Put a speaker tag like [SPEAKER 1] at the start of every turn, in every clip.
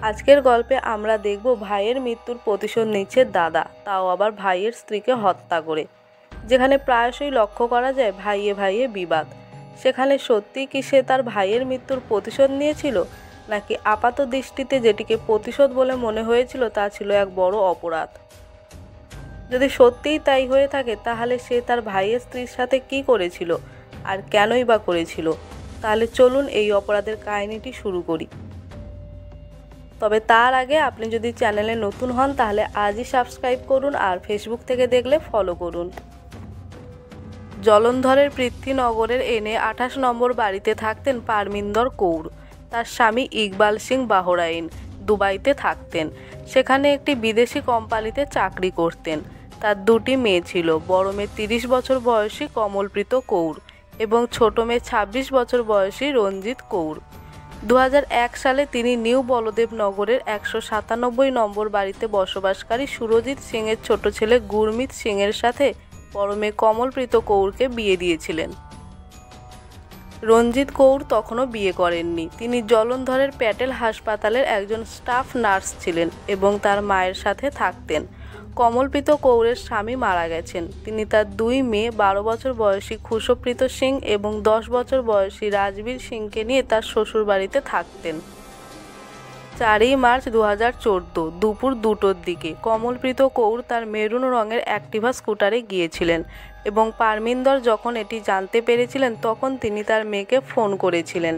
[SPEAKER 1] আজকের গল্পে আমরা দেখব ভাইয়ের মৃত্যুর প্রতিশোধ নিচ্ছে দাদা, তাও আবার ভাইয়ের স্ত্রীকে হত্যা করে। যেখানে প্রায়শই লক্ষ্য করা যায় ভাইয়ে ভাইয়ে বিবাদ, সেখানে সত্যিই কি সে তার ভাইয়ের মৃত্যুর প্রতিশোধ নিয়েছিল, নাকি আপাত দৃষ্টিতে যেটিকে প্রতিশোধ বলে মনে হয়েছিল তা ছিল এক বড় অপরাধ? যদি সত্যিই তাই হয়ে থাকে, তাহলে সে তার ভাইয়ের স্ত্রীর সাথে কি করেছিল আর কেনই বা করেছিল? তাহলে চলুন এই অপরাধের কাহিনীটি শুরু করি। তবে তার আগে আপনি যদি চ্যানেলে নতুন হন তাহলে আজই সাবস্ক্রাইব করুন, আর ফেসবুক থেকে দেখলে ফলো করুন। জলন্ধরের পৃথ্বীনগরের এনে 28 নম্বর বাড়িতে থাকতেন পারমিন্দর কৌর। তার স্বামী ইকবাল সিং বাহরাইন দুবাইতে থাকতেন। সেখানে একটি বিদেশি কোম্পানিতে চাকরি করতেন। তার দুটি মেয়ে ছিল, বড় মেয়ে 30 বছর বয়সী কমলপ্রীত কৌর এবং ছোট মেয়ে 26 বছর বয়সী রঞ্জিত কৌর। 2001 সালে তিনি নিউ বলদেবনগরের 197 নম্বর বাড়িতে বসবাসকারী সুরজিৎ সিংয়ের ছোট ছেলে গুরমিত সিংয়ের সাথে বড় মেয়ে কমলপ্রীত কৌরকে বিয়ে দিয়েছিলেন। রঞ্জিত কৌর তখনও বিয়ে করেননি। তিনি জলন্ধরের প্যাটেল হাসপাতালের একজন স্টাফ নার্স ছিলেন এবং তার মায়ের সাথে থাকতেন। কমলপ্রীত কৌরের স্বামী মারা গেছেন। তিনি তার দুই মেয়ে 12 বছর বয়সী খুশপ্রীত সিং এবং 10 বছর বয়সী রাজবীর সিংকে নিয়ে তার শ্বশুরবাড়িতে থাকতেন। 4 মার্চ 2014 দুপুর 2টোর দিকে কমলপ্রীত কৌর তার মেরুন রঙের অ্যাক্টিভা স্কুটারে গিয়েছিলেন এবং পারমিন্দর যখন এটি জানতে পেরেছিলেন তখন তিনি তার মেয়েকে ফোন করেছিলেন।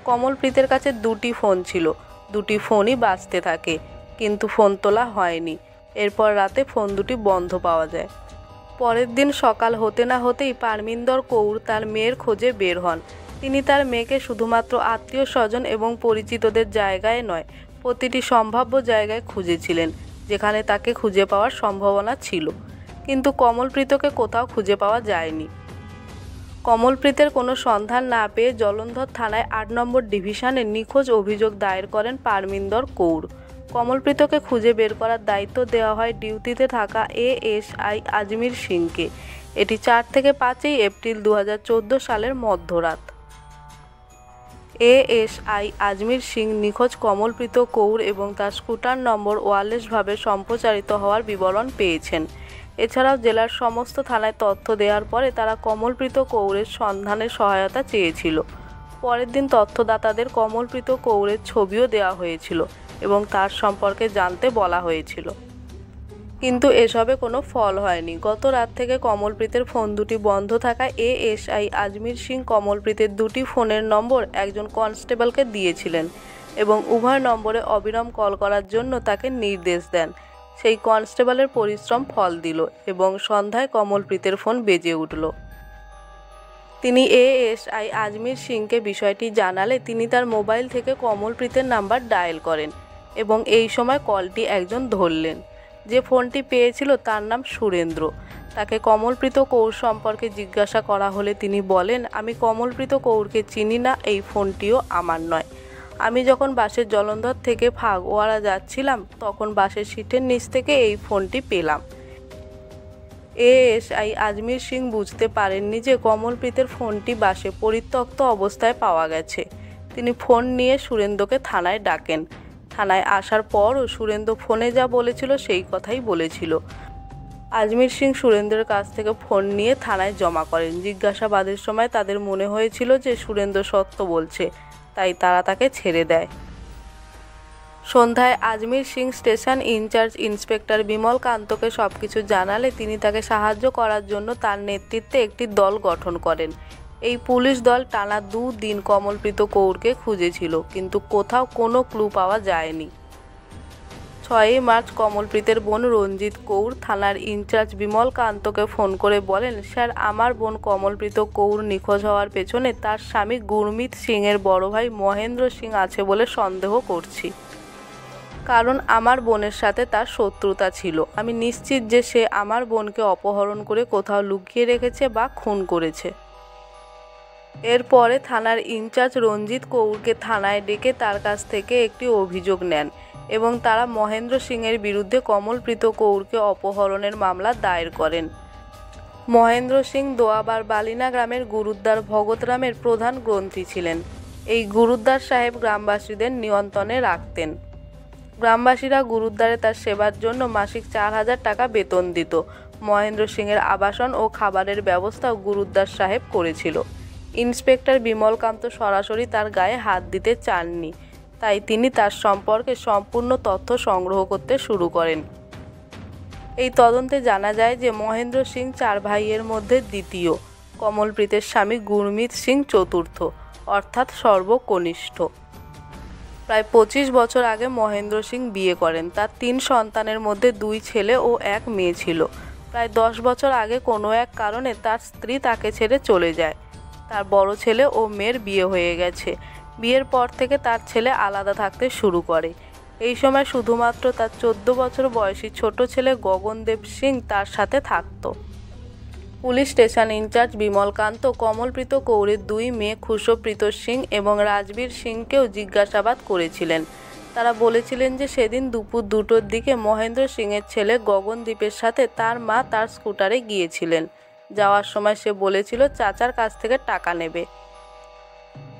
[SPEAKER 1] কমলপ্রীতের কাছে দুটি ফোন ছিল, দুটি ফোনই বাজতে থাকে, কিন্তু ফোন তোলা হয়নি। এরপর রাতে ফোন দুটি বন্ধ পাওয়া যায়। পরের দিন সকাল হতে না হতেই পারমিন্দর কৌর তার মেয়ের খোঁজে বের হন। তিনি তার মেয়েকে শুধুমাত্র আত্মীয় স্বজন এবং পরিচিতদের জায়গায় নয়, প্রতিটি সম্ভাব্য জায়গায় খুঁজেছিলেন যেখানে তাকে খুঁজে পাওয়ার সম্ভাবনা ছিল, কিন্তু কমলপ্রীতকে কোথাও খুঁজে পাওয়া যায়নি। কমলপ্রীতের কোনো সন্ধান না পেয়ে জলন্ধর থানায় 8 নম্বর ডিভিশনে নিখোঁজ অভিযোগ দায়ের করেন পারমিন্দর কৌর। কমলপ্রীতকে খুঁজে বের করার দায়িত্ব দেওয়া হয় ডিউটিতে থাকা এএসআই আজমির সিংকে। এটি 4 থেকে 5 এপ্রিল 2014 সালের মধ্যরাত। এএসআই আজমির সিং নিখোঁজ কমলপ্রীত কৌর এবং তার স্কুটার নম্বর ওয়্যারলেসভাবে সম্প্রচারিত হওয়ার বিবরণ পেয়েছেন। এছাড়াও জেলার সমস্ত থানায় তথ্য দেওয়ার পরে তারা কমলপ্রীত কৌরের সন্ধানে সহায়তা চেয়েছিল। পরের দিন তথ্যদাতাদের কমলপ্রীত কৌরের ছবিও দেওয়া হয়েছিল এবং তার সম্পর্কে জানতে বলা হয়েছিল, কিন্তু এসবে কোনো ফল হয়নি। গত রাত থেকে কমলপ্রীতের ফোন দুটি বন্ধ থাকায় এএসআই আজমির সিং কমলপ্রীতের দুটি ফোনের নম্বর একজন কনস্টেবলকে দিয়েছিলেন এবং উভয় নম্বরে অবিরাম কল করার জন্য তাকে নির্দেশ দেন। সেই কনস্টেবলের পরিশ্রম ফল দিল এবং সন্ধ্যায় কমলপ্রীতের ফোন বেজে উঠল। তিনি এএসআই আজমির সিংকে বিষয়টি জানালে তিনি তার মোবাইল থেকে কমলপ্রীতের নাম্বার ডায়াল করেন এবং এই সময় কলটি একজন ধরলেন। যে ফোনটি পেয়েছিল তার নাম সুরেন্দ্র। তাকে কমলপ্রীত কৌর সম্পর্কে জিজ্ঞাসা করা হলে তিনি বলেন, আমি কমলপ্রীত কৌরকে চিনি না, এই ফোনটিও আমার নয়। আমি যখন বাসের জলন্ধর থেকে ফাগওয়ারা যাচ্ছিলাম তখন বাসের সিটের নিচ থেকে এই ফোনটি পেলাম। এএসআই আজমির সিং বুঝতে পারেননি যে কমলপ্রীতের ফোনটি বাসে পরিত্যক্ত অবস্থায় পাওয়া গেছে। তিনি ফোন নিয়ে সুরেন্দ্রকে থানায় ডাকেন। থানায় আসার পরও সুরেন্দ্র ফোনে যা বলেছিল সেই কথাই বলেছিল। আজমির সিং সুরেন্দ্রের কাছ থেকে ফোন নিয়ে থানায় জমা করেন। জিজ্ঞাসাবাদের সময় তাদের মনে হয়েছিল যে সুরেন্দ্র সত্য বলছে, তাই তারা তাকে ছেড়ে দেয়। সন্ধ্যায় Ajmer Singh station in-charge inspector Bimal কান্তকে সবকিছু জানালে তিনি তাকে সাহায্য করার জন্য তার নেতৃত্বে একটি দল গঠন করেন। এই পুলিশ দল টানা 2 দিন কমলপ্রীত কৌরকে খুঁজেছিল, কিন্তু কোথাও কোনো ক্লু পাওয়া যায়নি। 6 মার্চ কমলপ্রীতের বোন রঞ্জিত কৌর থানার ইনচার্জ বিমল কান্তকে ফোন করে বলেন, স্যার, আমার বোন কমলপ্রীত কৌর নিখোঁজ হওয়ার পেছনে তার স্বামী গুরমিত সিংয়ের বড় ভাই মহেন্দ্র সিং আছে বলে সন্দেহ করছি, কারণ আমার বোনের সাথে তার শত্রুতা ছিল। আমি নিশ্চিত যে সে আমার বোনকে অপহরণ করে কোথাও লুকিয়ে রেখেছে বা খুন করেছে। এরপরে থানার ইনচার্জ রঞ্জিত কৌরকে থানায় ডেকে তার কাছ থেকে একটি অভিযোগ নেন এবং তারা মহেন্দ্র সিংয়ের বিরুদ্ধে কমলপ্রীত কৌরকে অপহরণের মামলা দায়ের করেন। মহেন্দ্র সিং দোয়াবার বালিনা গ্রামের গুরুদ্বার ভগতরামের প্রধান গ্রন্থী ছিলেন। এই গুরুদ্বার সাহেব গ্রামবাসীদের নিয়ন্ত্রণে রাখতেন। গ্রামবাসীরা গুরুদ্বারে তার সেবার জন্য মাসিক 4,000 টাকা বেতন দিত। মহেন্দ্র সিংয়ের আবাসন ও খাবারের ব্যবস্থাও গুরুদ্বার সাহেব করেছিল। ইন্সপেক্টর বিমলকান্ত সরাসরি তার গায়ে হাত দিতে চাননি, তাই তিনি তার সম্পর্কে সম্পূর্ণ তথ্য সংগ্রহ করতে শুরু করেন। এই তদন্তে জানা যায় যে মহেন্দ্র সিং 4 ভাইয়ের মধ্যে দ্বিতীয়, কমলপ্রীতের স্বামী গুরমিত সিং চতুর্থ, অর্থাৎ সর্বকনিষ্ঠ। প্রায় 25 বছর আগে মহেন্দ্র সিং বিয়ে করেন। তার 3 সন্তানের মধ্যে 2 ছেলে ও 1 মেয়ে ছিল। প্রায় 10 বছর আগে কোনো এক কারণে তার স্ত্রী তাকে ছেড়ে চলে যায়। তার বড় ছেলে ও মেয়ের বিয়ে হয়ে গেছে। বিয়ের পর থেকে তার ছেলে আলাদা থাকতে শুরু করে। এই সময় শুধুমাত্র তার 14 বছর বয়সী ছোট ছেলে গগনদেব সিং তার সাথে থাকত। পুলিশ স্টেশন ইনচার্জ বিমলকান্ত কমলপ্রীত কৌরের 2 মেয়ে খুশপ্রীত সিং এবং রাজবীর সিংকেও জিজ্ঞাসাবাদ করেছিলেন। তারা বলেছিলেন যে সেদিন দুপুর 2টোর দিকে মহেন্দ্র সিংয়ের ছেলে গগনদীপের সাথে তার মা তার স্কুটারে গিয়েছিলেন। যাওয়ার সময় সে বলেছিল চাচার কাছ থেকে টাকা নেবে।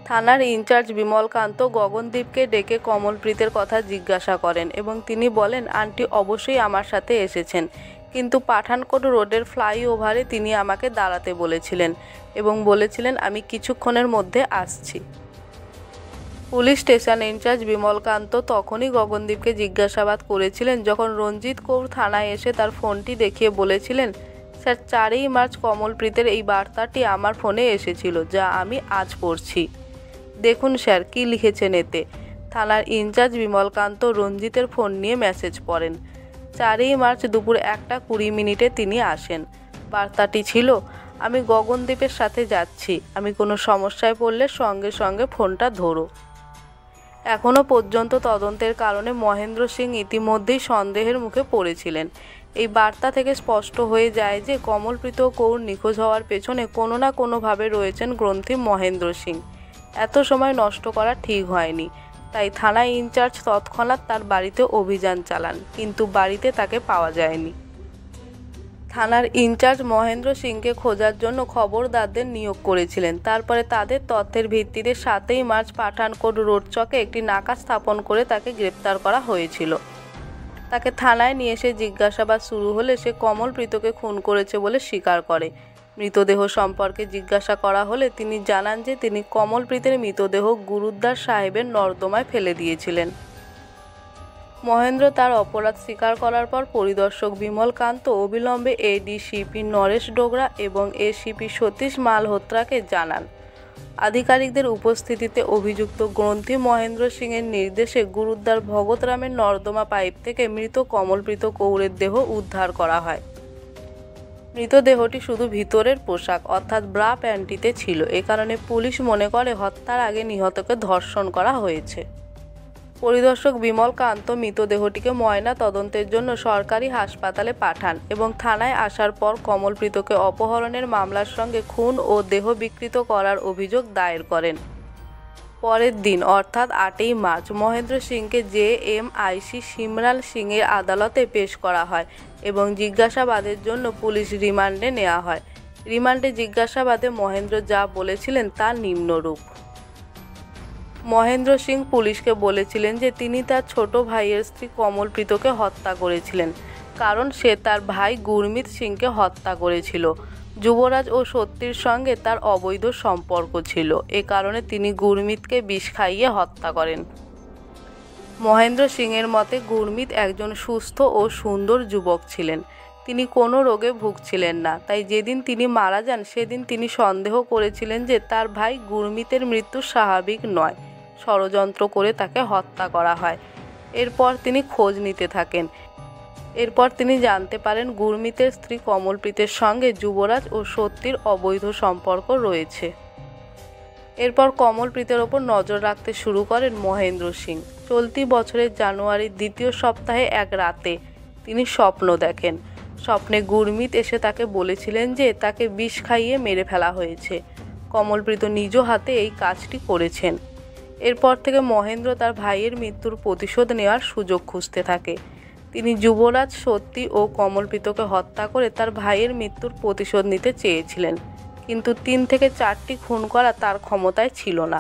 [SPEAKER 1] থানার ইনচার্জ বিমলকান্ত গগনদীপকে ডেকে কমলপ্রীতের কথা জিজ্ঞাসা করেন এবং তিনি বলেন, আন্টি অবশ্যই আমার সাথে এসেছেন, কিন্তু পাঠানকোট রোডের ফ্লাইওভারে তিনি আমাকে দাঁড়াতে বলেছিলেন এবং বলেছিলেন আমি কিছুক্ষণের মধ্যে আসছি। পুলিশ স্টেশন ইনচার্জ বিমলকান্ত তখনই গগনদীপকে জিজ্ঞাসাবাদ করেছিলেন যখন রঞ্জিত কৌর থানায় এসে তার ফোনটি দেখিয়ে বলেছিলেন, স্যার 4ই মার্চ কমলপ্রীতের এই বার্তাটি আমার ফোনে এসেছিল, যা আমি আজ পড়ছি। দেখুন স্যার কি লিখেছেন এতে। থানার ইনচার্জ বিমলকান্ত রঞ্জিতের ফোন নিয়ে মেসেজ পড়েন। 4ই মার্চ দুপুর 1:20 তিনি আসেন। বার্তাটি ছিল, আমি গগনদীপের সাথে যাচ্ছি, আমি কোনো সমস্যায় পড়লে সঙ্গে সঙ্গে ফোনটা ধরো। এখনও পর্যন্ত তদন্তের কারণে মহেন্দ্র সিং ইতিমধ্যেই সন্দেহের মুখে পড়েছিলেন। এই বার্তা থেকে স্পষ্ট হয়ে যায় যে কমলপ্রীত কৌর নিখোঁজ হওয়ার পেছনে কোনো না কোনোভাবে রয়েছেন গ্রন্থি মহেন্দ্র সিং। এত সময় নষ্ট করা ঠিক হয়নি, তাই থানা ইনচার্জ তৎক্ষণাৎ তার বাড়িতে অভিযান চালান, কিন্তু বাড়িতে তাকে পাওয়া যায়নি। থানার ইনচার্জ মহেন্দ্র সিংকে খোঁজার জন্য খবরদারদের নিয়োগ করেছিলেন। তারপরে তাদের তথ্যের ভিত্তিতে 7ই মার্চ পাঠানকোট রোড চকে একটি নাকা স্থাপন করে তাকে গ্রেপ্তার করা হয়েছিল। তাকে থানায় নিয়ে এসে জিজ্ঞাসাবাদ শুরু হলে সে কমলপ্রীতকে খুন করেছে বলে স্বীকার করে। মৃতদেহ সম্পর্কে জিজ্ঞাসা করা হলে তিনি জানান যে তিনি কমলপ্রীতের মৃতদেহ গুরুদ্বার সাহেবের নর্দমায় ফেলে দিয়েছিলেন। মহেন্দ্র তার অপরাধ স্বীকার করার পর পরিদর্শক বিমলকান্ত অবিলম্বে এডিসিপি নরেশ ডোগরা এবং এসিপি সতীশ মালহোত্রাকে জানান। আধিকারিকদের উপস্থিতিতে অভিযুক্ত গ্রন্থি মহেন্দ্র সিংয়ের নির্দেশে গুরুদ্বার ভগতরামের নর্দমা পাইপ থেকে মৃত কমলপ্রীত কৌরের দেহ উদ্ধার করা হয়। মৃতদেহটি শুধু ভিতরের পোশাক অর্থাৎ ব্রা প্যান্টিতে ছিল। এ কারণে পুলিশ মনে করে হত্যার আগে নিহতকে ধর্ষণ করা হয়েছে। পরিদর্শক বিমলকান্ত মৃতদেহটিকে ময়না তদন্তের জন্য সরকারি হাসপাতালে পাঠান এবং থানায় আসার পর কমলপ্রীতকে অপহরণের মামলার সঙ্গে খুন ও দেহ বিকৃত করার অভিযোগ দায়ের করেন। পরের দিন অর্থাৎ 8ই মার্চ মহেন্দ্র সিংকে জেএমআইসি সিমরান সিংয়ের আদালতে পেশ করা হয় এবং জিজ্ঞাসাবাদের জন্য পুলিশ রিমান্ডে নেওয়া হয়। রিমান্ডে জিজ্ঞাসাবাদে মহেন্দ্র যা বলেছিলেন তা নিম্নরূপ। মহেন্দ্র সিং পুলিশকে বলেছিলেন যে তিনি তার ছোট ভাইয়ের স্ত্রী কমলপ্রীতকে হত্যা করেছিলেন, কারণ সে তার ভাই গুরমিত সিংকে হত্যা করেছিল। যুবরাজ ও সত্যির সঙ্গে তার অবৈধ সম্পর্ক ছিল, এ কারণে তিনি গুরমিতকে বিষ খাইয়ে হত্যা করেন। মহেন্দ্র সিংয়ের মতে গুরমিত একজন সুস্থ ও সুন্দর যুবক ছিলেন। তিনি কোনো রোগে ভুগছিলেন না, তাই যেদিন তিনি মারা যান সেদিন তিনি সন্দেহ করেছিলেন যে তার ভাই গুরমিতের মৃত্যু স্বাভাবিক নয়, ষড়যন্ত্র করে তাকে হত্যা করা হয়। এরপর তিনি খোঁজ নিতে থাকেন। এরপর তিনি জানতে পারেন গুরমিতের স্ত্রী কমলপ্রীতের সঙ্গে যুবরাজ ও সত্যির অবৈধ সম্পর্ক রয়েছে। এরপর কমলপ্রীতের ওপর নজর রাখতে শুরু করেন মহেন্দ্র সিং। চলতি বছরের জানুয়ারির 2য় সপ্তাহে এক রাতে তিনি স্বপ্ন দেখেন। স্বপ্নে গুরমিত এসে তাকে বলেছিলেন যে তাকে বিষ খাইয়ে মেরে ফেলা হয়েছে। কমলপ্রীত নিজ হাতে এই কাজটি করেছেন। এরপর থেকে মহেন্দ্র তার ভাইয়ের মৃত্যুর প্রতিশোধ নেওয়ার সুযোগ খুঁজতে থাকে। তিনি যুবরাজ, সত্যি ও কমলপ্রীতকে হত্যা করে তার ভাইয়ের মৃত্যুর প্রতিশোধ নিতে চেয়েছিলেন, কিন্তু 3 থেকে 4টি খুন করা তার ক্ষমতায় ছিল না।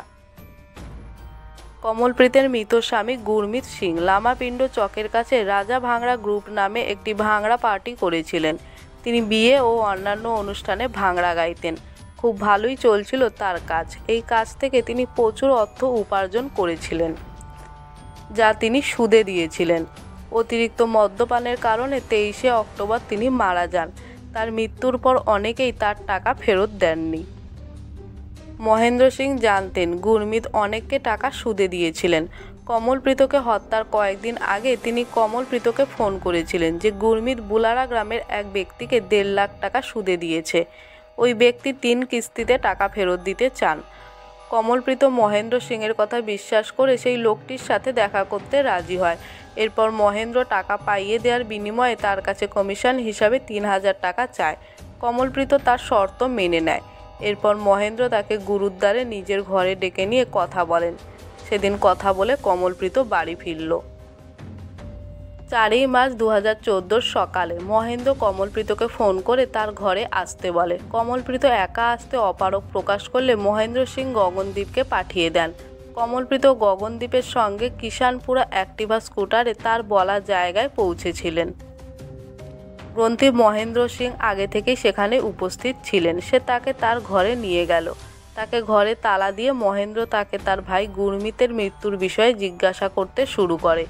[SPEAKER 1] কমলপ্রীতের মৃত স্বামী গুরমিত সিং লামাপিণ্ড চকের কাছে রাজা ভাংড়া গ্রুপ নামে একটি ভাংড়া পার্টি করেছিলেন। তিনি বিয়ে ও অন্যান্য অনুষ্ঠানে ভাংড়া গাইতেন। খুব ভালোই চলছিল তার কাজ। এই কাজ থেকে তিনি প্রচুর অর্থ উপার্জন করেছিলেন, যা তিনি সুদে দিয়েছিলেন। অতিরিক্ত মদ্যপানের কারণে 23শে অক্টোবর তিনি মারা যান। তার মৃত্যুর পর অনেকেই তার টাকা ফেরত দেননি। মহেন্দ্র সিং জানতেন গুরমিত অনেককে টাকা সুদে দিয়েছিলেন। কমলপ্রীতকে হত্যার কয়েকদিন আগে তিনি কমলপ্রীতকে ফোন করেছিলেন যে গুরমিত বুলারা গ্রামের এক ব্যক্তিকে 1.5 লাখ টাকা সুদে দিয়েছে। ওই ব্যক্তি 3 কিস্তিতে টাকা ফেরত দিতে চান। কমলপ্রীত মহেন্দ্র সিংয়ের কথা বিশ্বাস করে সেই লোকটির সাথে দেখা করতে রাজি হয়। এরপর মহেন্দ্র টাকা পাইয়ে দেওয়ার বিনিময়ে তার কাছে কমিশন হিসাবে 3000 টাকা চায়। কমলপ্রীত তার শর্ত মেনে নেয়। এরপর মহেন্দ্র তাকে গুরুদ্বারে নিজের ঘরে ডেকে নিয়ে কথা বলেন। সেদিন কথা বলে কমলপ্রীত বাড়ি ফিরল। 4ই মার্চ 2014 সকালে মহেন্দ্র কমলপ্রীতকে ফোন করে তার ঘরে আসতে বলে। কমলপ্রীত একা আসতে অপারগ প্রকাশ করলে মহেন্দ্র সিং গগনদীপকে পাঠিয়ে দেন। কমলপ্রীত গগনদীপের সঙ্গে কিষানপুরা অ্যাক্টিভা স্কুটারে তার বলা জায়গায় পৌঁছেছিলেন। গ্রন্থি মহেন্দ্র সিং আগে থেকেই সেখানে উপস্থিত ছিলেন। সে তাকে তার ঘরে নিয়ে গেল। তাকে ঘরে তালা দিয়ে মহেন্দ্র তাকে তার ভাই গুরমিতের মৃত্যুর বিষয়ে জিজ্ঞাসা করতে শুরু করে।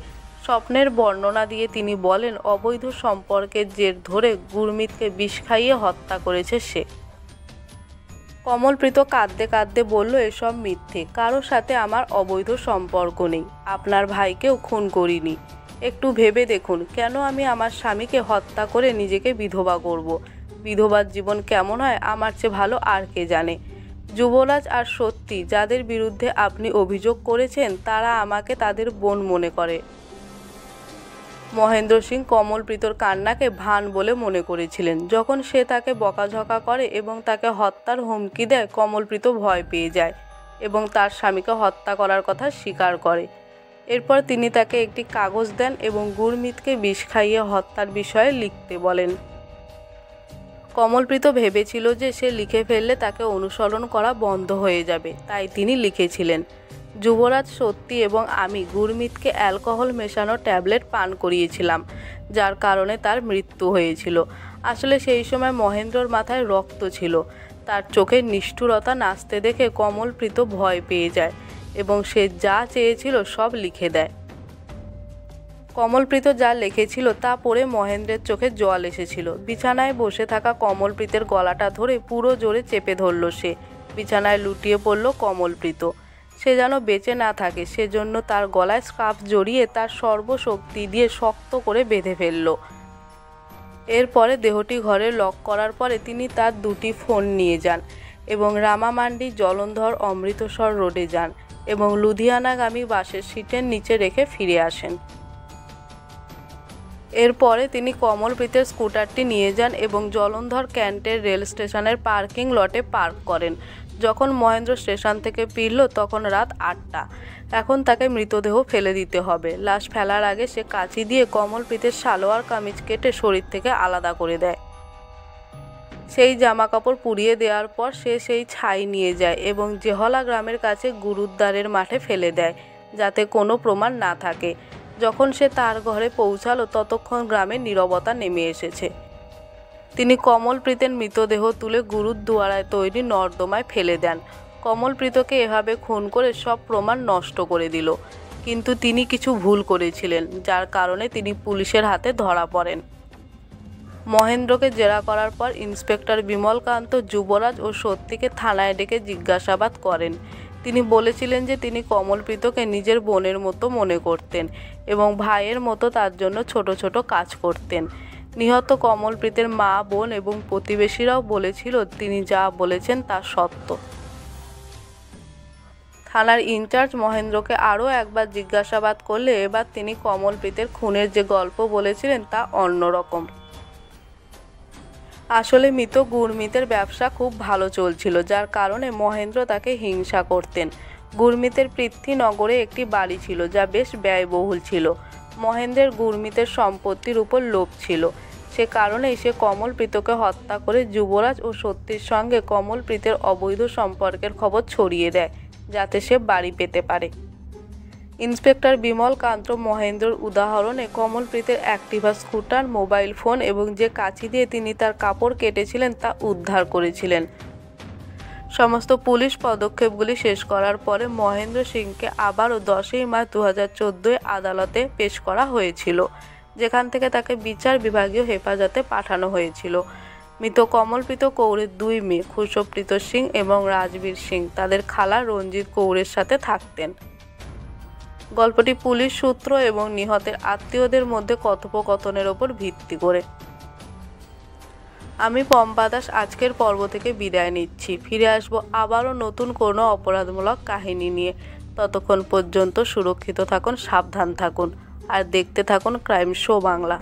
[SPEAKER 1] স্বপ্নের বর্ণনা দিয়ে তিনি বলেন অবৈধ সম্পর্কের জের ধরে গুরমিতকে বিষ খাইয়ে হত্যা করেছে সে। কমলপ্রীত কাঁদতে কাঁদতে বলল, এসব মিথ্যে, কারোর সাথে আমার অবৈধ সম্পর্ক নেই, আপনার ভাইকেও খুন করিনি। একটু ভেবে দেখুন, কেন আমি আমার স্বামীকে হত্যা করে নিজেকে বিধবা করব? বিধবার জীবন কেমন হয় আমার চেয়ে ভালো আর কে জানে। যুবরাজ আর সত্যি, যাদের বিরুদ্ধে আপনি অভিযোগ করেছেন, তারা আমাকে তাদের বোন মনে করে। মহেন্দ্র সিং কমলপ্রীতর কান্নাকে ভান বলে মনে করেছিলেন। যখন সে তাকে বকাঝকা করে এবং তাকে হত্যার হুমকি দেয়, কমলপ্রীত ভয় পেয়ে যায় এবং তার স্বামীকে হত্যা করার কথা স্বীকার করে। এরপর তিনি তাকে একটি কাগজ দেন এবং গুরমিতকে বিষ খাইয়ে হত্যার বিষয়ে লিখতে বলেন। কমলপ্রীত ভেবেছিল যে সে লিখে ফেললে তাকে অনুসরণ করা বন্ধ হয়ে যাবে, তাই তিনি লিখেছিলেন, যুবরাজ সত্যি এবং আমি গুরমিতকে অ্যালকোহল মেশানো ট্যাবলেট পান করিয়েছিলাম, যার কারণে তার মৃত্যু হয়েছিল। আসলে সেই সময় মহেন্দ্রর মাথায় রক্ত ছিল। তার চোখের নিষ্ঠুরতা নাচতে দেখে কমলপ্রীত ভয় পেয়ে যায় এবং সে যা চেয়েছিল সব লিখে দেয়। কমলপ্রীত যা লিখেছিল তা পড়ে মহেন্দ্রের চোখে জল এসেছিল। বিছানায় বসে থাকা কমলপ্রীতের গলাটা ধরে পুরো জোরে চেপে ধরল সে। বিছানায় লুটিয়ে পড়ল কমলপ্রীত। সে যেন বেঁচে না থাকে সেজন্য তার গলায় স্কার্ফ জড়িয়ে তার সর্বশক্তি দিয়ে শক্ত করে বেঁধে ফেলল। এরপরে দেহটি ঘরে লক করার পরে তিনি তার 2টি ফোন নিয়ে যান এবং রামামান্ডি, জলন্ধর, অমৃতসর রোডে যান এবং লুধিয়ানাগামী বাসের সিটের নিচে রেখে ফিরে আসেন। এরপরে তিনি কমলপ্রীতের স্কুটারটি নিয়ে যান এবং জলন্ধর ক্যান্টের রেল স্টেশনের পার্কিং লটে পার্ক করেন। যখন মহেন্দ্র স্টেশন থেকে ফিরল তখন রাত 8টা। এখন তাকে মৃতদেহ ফেলে দিতে হবে। লাশ ফেলার আগে সে কাঁচি দিয়ে কমলপ্রীতের সালোয়ার কামিজ কেটে শরীর থেকে আলাদা করে দেয়। সেই জামাকাপড় পুড়িয়ে দেওয়ার পর সে সেই ছাই নিয়ে যায় এবং জেহলা গ্রামের কাছে গুরুদ্বারের মাঠে ফেলে দেয়, যাতে কোনো প্রমাণ না থাকে। যখন সে তার ঘরে পৌঁছালো ততক্ষণ গ্রামে নীরবতা নেমে এসেছে। তিনি কমলপ্রীতের মৃতদেহ তুলে গুরুদ্বারায় তৈরি নর্দমায় ফেলে দেন। কমলপ্রীতকে এভাবে খুন করে সব প্রমাণ নষ্ট করে দিল। কিন্তু তিনি কিছু ভুল করেছিলেন, যার কারণে তিনি পুলিশের হাতে ধরা পড়েন। মহেন্দ্রকে জেরা করার পর ইন্সপেক্টর বিমলকান্ত যুবরাজ ও সত্যিকে থানায় ডেকে জিজ্ঞাসাবাদ করেন। তিনি বলেছিলেন যে তিনি কমলপ্রীতকে নিজের বোনের মতো মনে করতেন এবং ভাইয়ের মতো তার জন্য ছোট ছোট কাজ করতেন। নিহত কমলপ্রীতের মা, বোন এবং প্রতিবেশীরাও বলেছিল তিনি যা বলেছেন তা সত্য। থানার ইনচার্জ মহেন্দ্রকে আরও একবার জিজ্ঞাসাবাদ করলে এবার তিনি কমলপ্রীতের খুনের যে গল্প বলেছিলেন তা অন্যরকম। আসলে মৃত গুরমিতের ব্যবসা খুব ভালো চলছিল, যার কারণে মহেন্দ্র তাকে হিংসা করতেন। গুরমিতের পৃথ্বীনগরে একটি বাড়ি ছিল যা বেশ ব্যয়বহুল ছিল। মহেন্দ্রের গুরমিতের সম্পত্তির উপর লোভ ছিল। সে কারণেই সে কমলপ্রীতকে হত্যা করে যুবরাজ ও সত্যির সঙ্গে কমলপ্রীতের অবৈধ সম্পর্কের খবর ছড়িয়ে দেয়, যাতে সে বাড়ি পেতে পারে। ইন্সপেক্টর বিমল কান্ত মহেন্দ্রর উদাহরণে কমলপ্রীতের অ্যাক্টিভা স্কুটার, মোবাইল ফোন এবং যে কাঁচি দিয়ে তিনি তার কাপড় কেটেছিলেন তা উদ্ধার করেছিলেন। সমস্ত পুলিশ পদক্ষেপগুলি শেষ করার পরে মহেন্দ্র সিংকে আবারও 10ই মার্চ 2014 আদালতে পেশ করা হয়েছিল, যেখান থেকে তাকে বিচার বিভাগীয় হেফাজতে পাঠানো হয়েছিল। মৃত কমলপ্রীত কৌরের 2 মেয়ে খুশপ্রীত সিং এবং রাজবীর সিং তাদের খালা রঞ্জিত কৌরের সাথে থাকতেন। গল্পটি পুলিশ সূত্র এবং নিহতের আত্মীয়দের মধ্যে কথোপকথনের ওপর ভিত্তি করে। আমি পম্পা দাস আজকের পর্ব থেকে বিদায় নিচ্ছি। ফিরে আসব আবারও নতুন কোনো অপরাধমূলক কাহিনী নিয়ে। ততক্ষণ পর্যন্ত সুরক্ষিত থাকুন, সাবধান থাকুন আর দেখতে থাকুন ক্রাইম শো বাংলা।